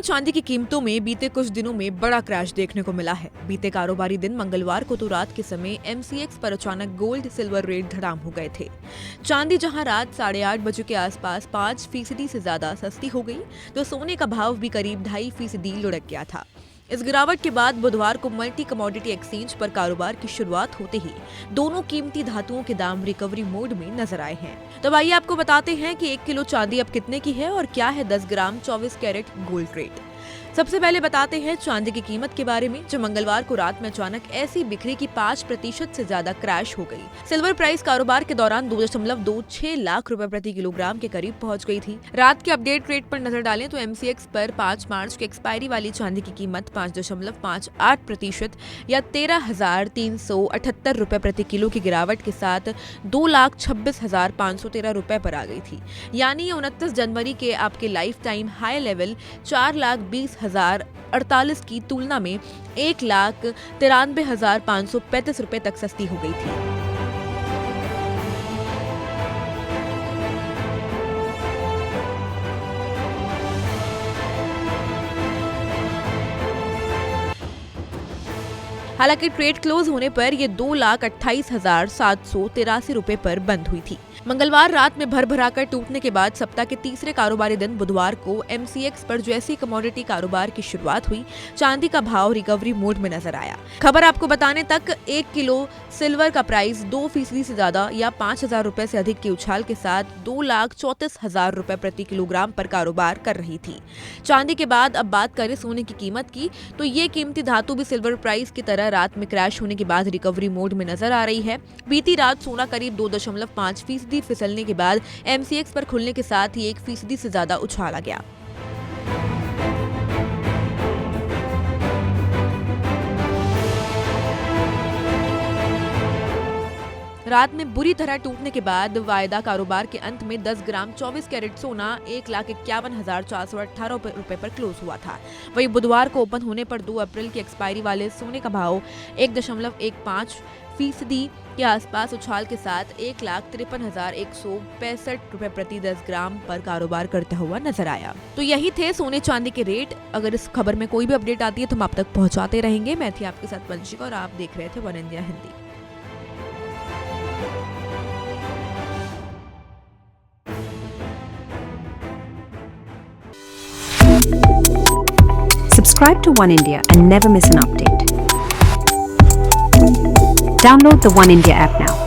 चांदी की कीमतों में बीते कुछ दिनों में बड़ा क्रैश देखने को मिला है। बीते कारोबारी दिन मंगलवार को तो रात के समय MCX पर अचानक गोल्ड सिल्वर रेट धड़ाम हो गए थे। चांदी जहां रात 8:30 बजे के आसपास 5% से ज्यादा सस्ती हो गई, तो सोने का भाव भी करीब 2.5% लुढ़क गया था। इस गिरावट के बाद बुधवार को मल्टी कमोडिटी एक्सचेंज पर कारोबार की शुरुआत होते ही दोनों कीमती धातुओं के दाम रिकवरी मोड में नजर आए हैं। तो आइए आपको बताते हैं कि 1 किलो चांदी अब कितने की है और क्या है 10 ग्राम 24 कैरेट गोल्ड रेट। सबसे पहले बताते हैं चांदी की कीमत के बारे में, जो मंगलवार को रात में अचानक ऐसी बिखरी कि 5% से ज्यादा क्रैश हो गई। सिल्वर प्राइस कारोबार के दौरान 2.26 लाख रुपए प्रति किलोग्राम के करीब पहुंच गई थी। रात के अपडेट रेट पर नजर डालें तो MCX पर 5 मार्च की एक्सपायरी वाली चांदी की कीमत 5.58% या 13,378 रुपए प्रति किलो की गिरावट के साथ 2,26,513 रुपए पर आ गई थी। यानी 29 जनवरी के आपके लाइफ टाइम हाई लेवल 4,20,048 की तुलना में 1,93,535 रुपए तक सस्ती हो गई थी। हालांकि ट्रेड क्लोज होने पर यह 2,28,783 रुपए पर बंद हुई थी। मंगलवार रात में भरभराकर टूटने के बाद सप्ताह के तीसरे कारोबारी दिन बुधवार को MCX पर जैसी कमोडिटी कारोबार की शुरुआत हुई, चांदी का भाव रिकवरी मोड में नजर आया। खबर आपको बताने तक 1 किलो सिल्वर का प्राइस 2% से ज्यादा या 5,000 रुपए से अधिक के उछाल के साथ 2,34,000 रुपए प्रति किलोग्राम पर कारोबार कर रही थी। चांदी के बाद अब बात करें सोने की कीमत की, तो ये कीमती धातु भी सिल्वर प्राइस की तरह रात में क्रैश होने के बाद रिकवरी मोड में नजर आ रही है। बीती रात सोना करीब 2.5% फिसलने के बाद MCX पर खुलने के साथ ही 1% से ज्यादा उछाला गया। रात में बुरी तरह टूटने के बाद वायदा कारोबार के अंत में 10 ग्राम 24 कैरेट सोना 1,51,418 रुपए पर क्लोज हुआ था। वहीं बुधवार को ओपन होने पर 2 अप्रैल की एक्सपायरी वाले सोने का भाव 1.15% के आसपास उछाल के साथ 1,53,165 रुपए प्रति 10 ग्राम पर कारोबार करता हुआ नजर आया। तो यही थे सोने चांदी के रेट। अगर इस खबर में कोई भी अपडेट आती है तो हम आप तक पहुंचाते रहेंगे। मैं थी आपके साथ वंशिका और आप देख रहे थे one India Hindi. Subscribe to One India and never miss an update. Download the One India app now.